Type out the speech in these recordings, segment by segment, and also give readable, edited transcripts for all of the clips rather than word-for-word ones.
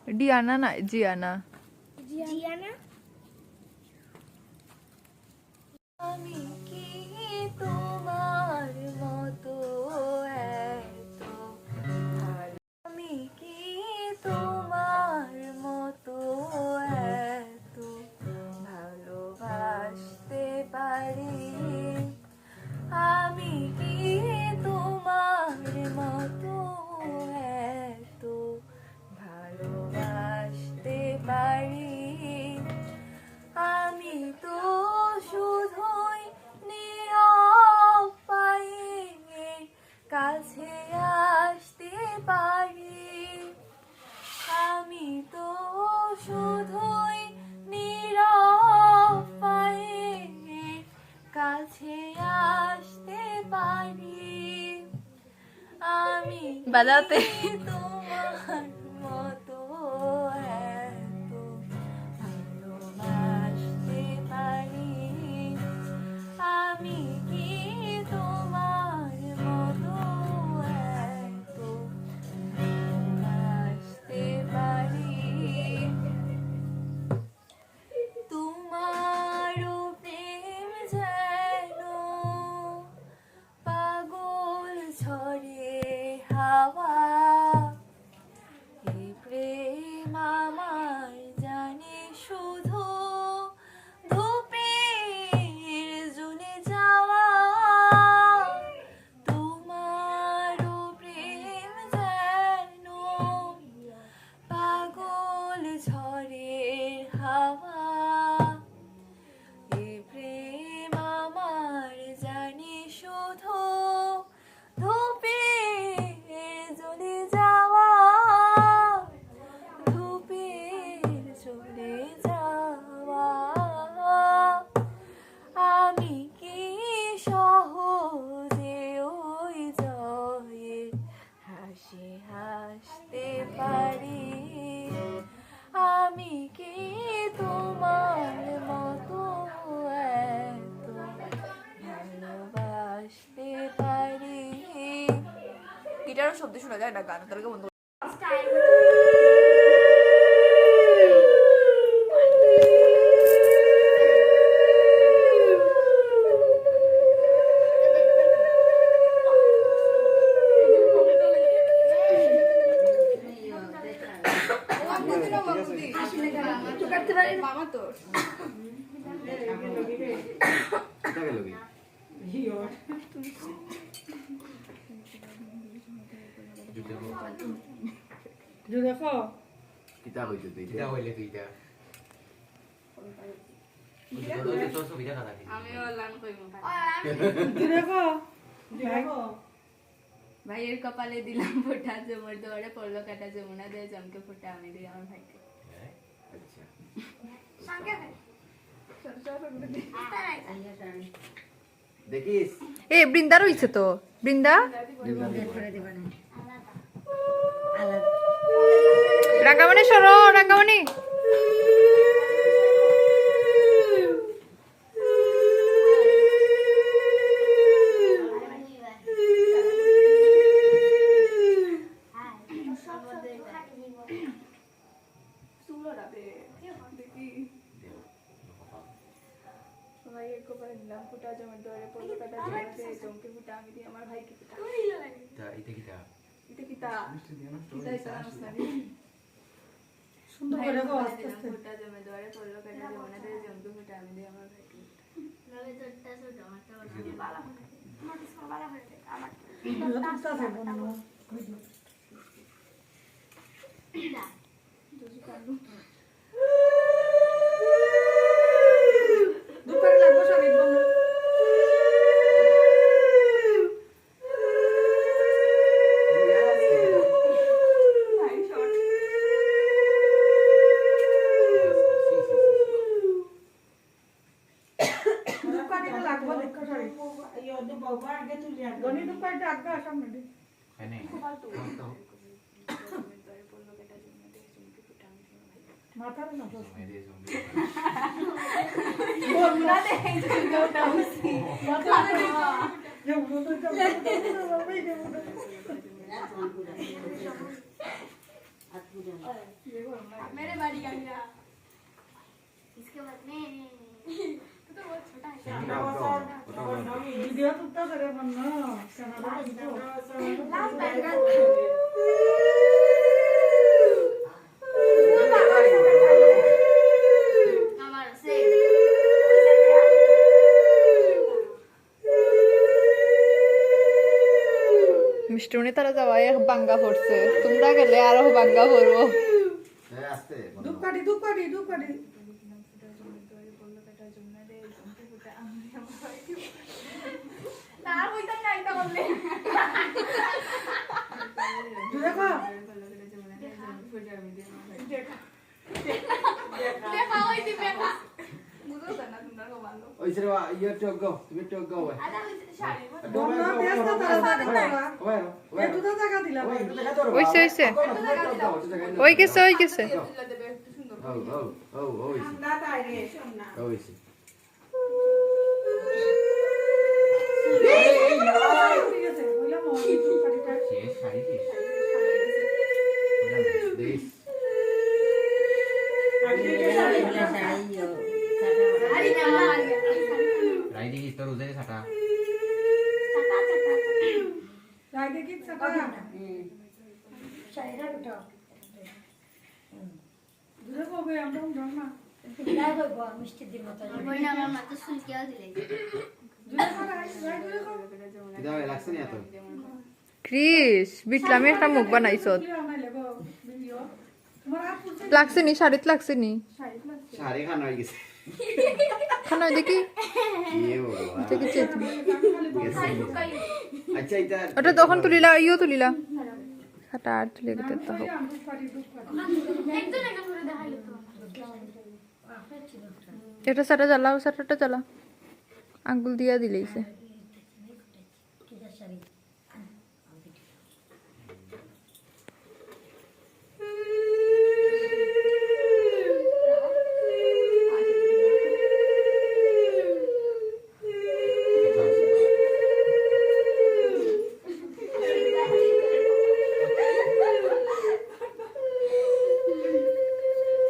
ডিয়ানা না জিয়ানা জিয়ানা আমি কি তোমার মতো এতো ভালো আমি কি তোমার মতো এতো ভালোবাসতে পারি আমি কি তোমার মতো এতো ভালোবাসতে পারি আমি তো শুধুই নীরব পায়ে কাছে আসতে পারি আমি তো শুধুই নীরব পায়ে কাছে আসতে পারি আমি বাজাতে তোমার মতো এতো ভালোবাসতে পারি আমি কি তোমার মতো এতো ভালোবাসতে পারি তোমারও প্রেম যেন পাগল ঝরে হাওয়া এই প্রেম আমার জানি শুধু ধূপের জ্বলে যাওয়া তোমারও প্রেম যেন পাগল ঝড়ের হাওয়া এই প্রেম আমার জানি শুধু ধূপের জ্বলে যাওয়া ধূপের জ্বলে যাওয়া আমি কি সহজে ওই জয়ের হাসি হাসতে পারি আমি কি তোমার মতো এতো ভালোবাসতে পারি গিটারও শব্দ শোনা যায় না গান তাহলে বন্ধু দেখো কিতা হইছে তুই কিতা হইলে তুইটা আমি অনলাইন কইমু দেখো ভাইয়ের কপালে দিলাম ফোঁটা জমর দোয়ারে পড়লো কাটা যমুনা দে জমকে ফোঁটা আমি দিই আমার ভাইকে আচ্ছা দেখিস এ বৃন্দা রইছে তো বৃন্দা রাঙ্গামণি সরো রাঙ্গামণি ভাইয়ের কপালে দিলাম ফোঁটা জমর দোয়ারে পড়লো কাটা যমুনা দে জমকে ফোঁটা আমি দিই আমার ভাইকে ফোঁটা এটা কিতা এটা কিতা কিতা এটা নামস্তানি সুন্দর করে দেখো আস্তে আস্তে ফোঁটা জমর দোয়ারে পড়লো কাটা যমুনা দে জমকে ফোঁটা আমি দিই আমার ভাইকে গনি দুপাইটা আগে সামনে দে এনে মাথার না বস মেরে জমি বলনা দে জুনটা উঠছি মাথা যে বলতে বাবাই দে मेरे बारी आ गया इसके बाद में तू तो बहुत छोटा है ভিডিও তুলতে করে মন না কানাডা हमारा से মিষ্টুনি তারা যাওয়াই বাঙ্গা পড়ছে তোমরা গেলে আরো বাঙ্গা পড়বো আস্তে দুপাটি तार कोई तक नहीं था बोले দেখো देखा वही थी देखा मुझे करना तुम को मान लो ওই ছেড়ে ইয়া টক গো তুমি টক গো ওই आधा शादी বন্ধ ব্যস্ত তারা জায়গা ওই এ দুটো জায়গা দিলা ওই দেখা তোর ওইছে ওই গেছে ওই গেছে ও ওইছে ঠিক আছে বললাম ওই দুপাটিটা শেষ শাড়ি শেষ দেশ अरे क्या मार गया রাই দেখি তোর উদয় ছাটা चटा चटा রাই দেখি সাকা দূরে কবে আমরা উঠলাম না कोई ना मैं तो सुन क्या दिले দূরে কবে রাই দূরে কবে কিদাবে লাগছে না তো ক্রিস বিটলামে একটা মুখ বানাইছত কি রান্না লেগো ভিডিও তোমার হাত পুরছে লাগছে নি শাড়িত লাগছে নি সাইড লাগছে শাড়ি খান হয়ে গেছে খানা দেখি ইয়ে বাবা দেখি চেত আচ্ছা এটা ওটা তখন তুলিলা ইও তুলিলা খাটা আর তুলে গেতে তো হোক দুপাটি एक तो लेकर पूरा दिखा लो এটা সাটা জ্বালাও সাটাটা জ্বালা আঙ্গুল দিয়া দিলেইছে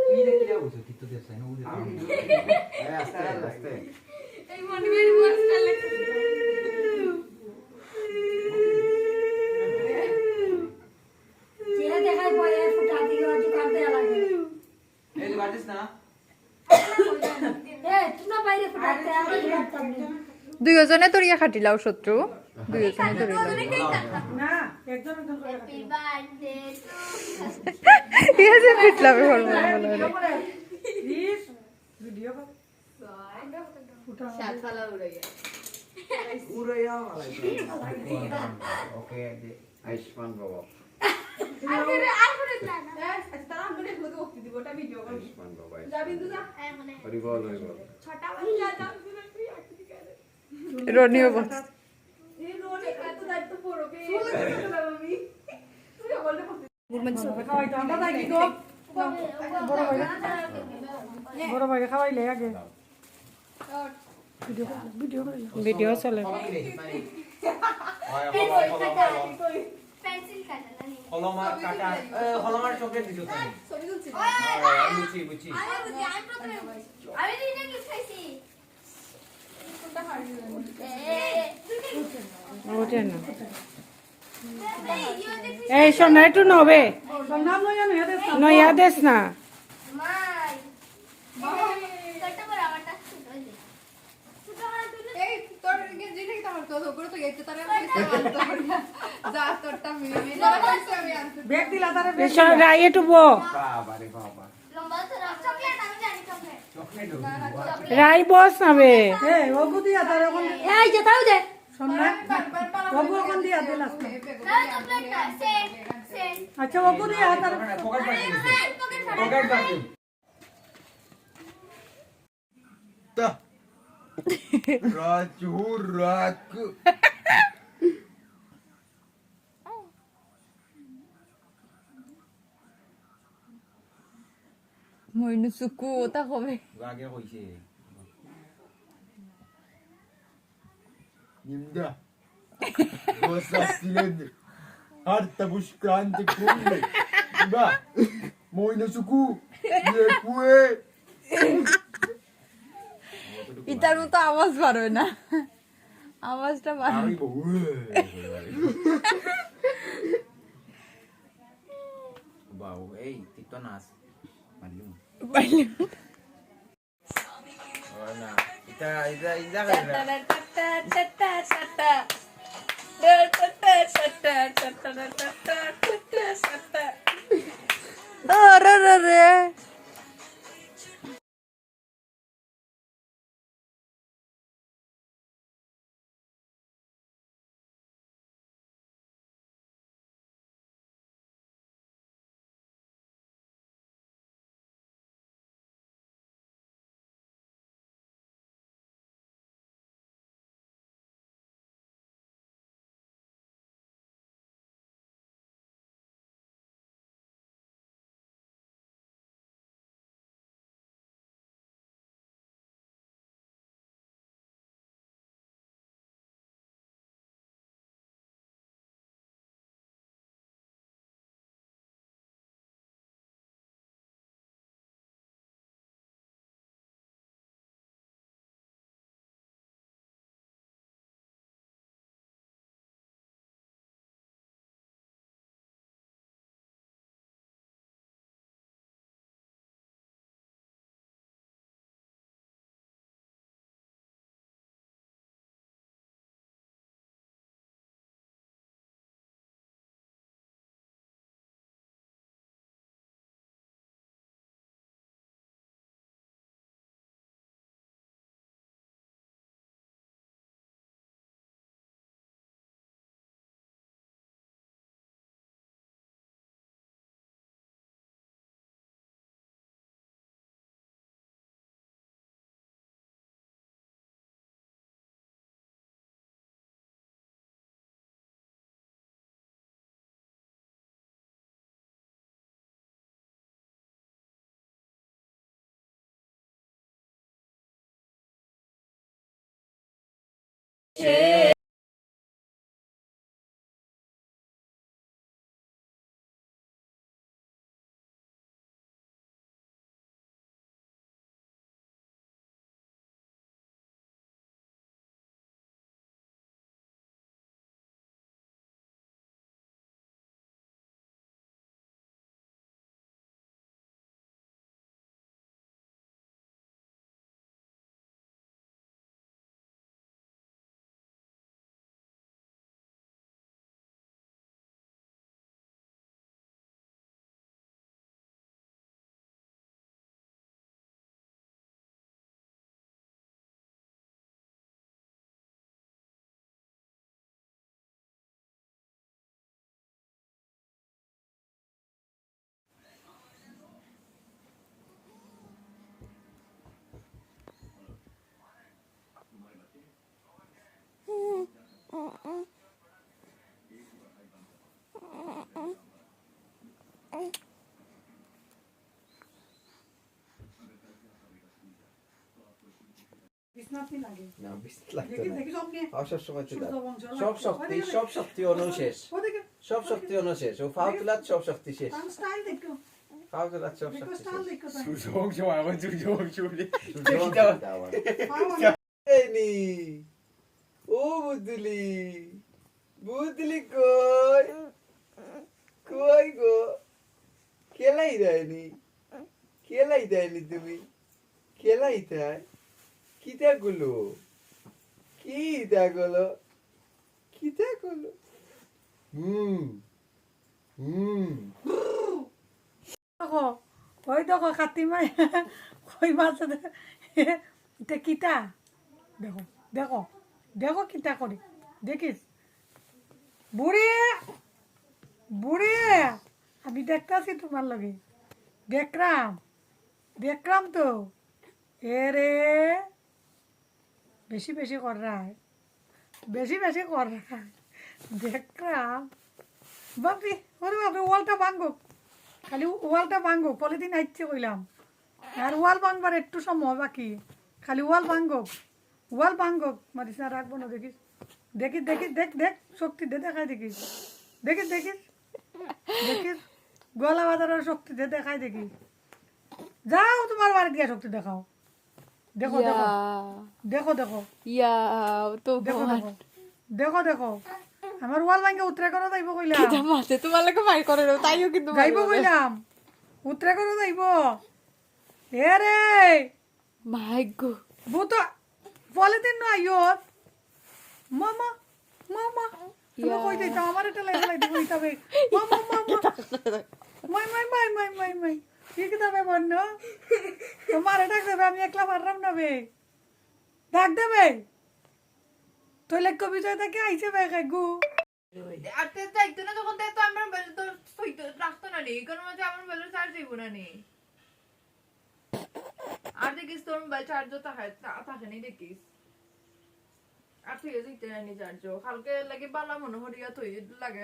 তুই এটা কি যাবো কি তো দেছ না উড়ে আস্তে আস্তে एक मन में रिवर्स कर ले এই যে বাজিস না দুইজনে তরিয়া খাটিলাও শত্রু দুইজনে তরিলাও না একজন একজন করে हैप्पी बर्थडे ঠিক আছে বিটলামে হরমোন বলে প্লিজ ভিডিও কর ফুটা উড়ে যাও ওকে আয়ুষ্মান বাবা আরে আরে না আয়ুষ্মান বাবা মানে হরি বল হরি বল छोटा बच्चा था রনিও বল খাওয়াই তো আমরা তাই কি গো বড় ভাই খাওয়াইলে আগে ভিডিও করে ভিডিও চলে पेंसिल काटला नहीं হলমার কাটা হলমার চকলেট দিছো তুমি বুঝছি বুঝছি আমি প্রথমে আমি দিনে কি খাইছি ওটা না এই ইও দেখি এই শোনা একটু নবে নাম নয়া দেশ না মাই কত বড় আমারটা ছোট হইছে ছোট মানে তুই এই তোর জিনে কি আমার তো করে তো গেছে তারে আমি যা তোরটা মিলে আমি আনতে ব্যাগ দিলা তারে রাই একটু বো বাবা রে বাবা লম্বা তো চকলেট আমি জানি চকলেট চকলেট রাই বস নাবে এই ওগু দিয়া তারে কোন এই যে তাও দে শোনা ওগু কোন দিয়া দিলা না চকলেট না সেট সেট আচ্ছা ওগু দিয়া তারে পকেট আরে পাচ্ছি ভাই পকেট ফাটা পকেট পাচ্ছি তো রাজু রাখ মইনু চুকু ওটা কবে আগে কইছে নিমদা বসা সিলেন আর তাবুশ ক্রান্তি কুমলে বা মইনা সুকু কুয়ে ইটার মতো আওয়াজ বাড়বে না আওয়াজটা বাড়বে আমি বউয়ে বাউ এই টিকটো নাচ মারলুম না এটা না বিস্ত লাগতো না সব সময় সব শক্তি অনুশেষ সব শক্তি অনুশেষ ও ফাউতুলাত সব শক্তি শেষ ফাউতুলাত সব শক্তি শেষ সুযোগ সময় আমার সুযোগ শুনে এই নি ও বুদলি বুদলি কই কই গো খেলাই দেয়নি তুমি খেলাই দেয় কিটা গুলো দেখো ওই দেখো কাতিমাই কই মাছ এটা কিটা দেখো দেখো দেখো কিটা করে দেখিস বুড়ি বুড়ি আমি দেখতেছি তোমার লগে দেখলাম তো এ রে বেশি বেশি কর রায়, বেশি বেশি কর রায়। দেখলাম বাপরে, ওরে বাপরে, ওয়ালটা ভাঙ্গো, খালি ওয়ালটা ভাঙ্গো, পলিথিন আইচ্ছে কইলাম। আর ওয়াল ভাঙবার একটু সময় বাকি, খালি ওয়াল ভাঙ্গো, ওয়াল ভাঙ্গো। মারিস না, রাখবো না, দেখিস দেখিস দেখিস, দেখ দেখ শক্তি দে, দেখাই দেখিস, দেখিস দেখিস দেখিস, গলা বাজারের শক্তি দে, দেখাই দেখিস। যাও তোমার বাড়ি দিয়ে শক্তি দেখাও। দেখো দেখো দেখো দেখো ইয়া তো দেখো দেখো দেখো দেখো, আমার ওয়াল ভাঙ্গে উত্তরা করো যাইব কইলাম, মাতে তোমার লাগে ফাই করে না, তাইও কিন্তু যাইব কইলাম, উত্তরা করো যাইব। এ রে ভাগ্য বুতো পলিথিন না ইয়োর মামা মামা, তুমি কই দিছ আমার এটা লাই দিব তবে মামা মামা মাই মাই মাই মাই মাই মাই ঠিক দাবে বন্ন, তোমার এটা দেবে, আমি একলা পারলাম না বে, ডাক দেবে তুই লেখ বিজয় থেকে আইছে বে গু। আর তো যাইতো না তখন তো আমরা বেল তো সইতো রাখতো না রে, কারণ মানে আমার বেল চার্জ দিব না নে। আর দেখিস তোর মোবাইল চার্জও থাকে নি দেখিস, আর তুই যাইতে না নি চার্জ, কালকে লাগে বালা মনে হরিয়া তুই লাগে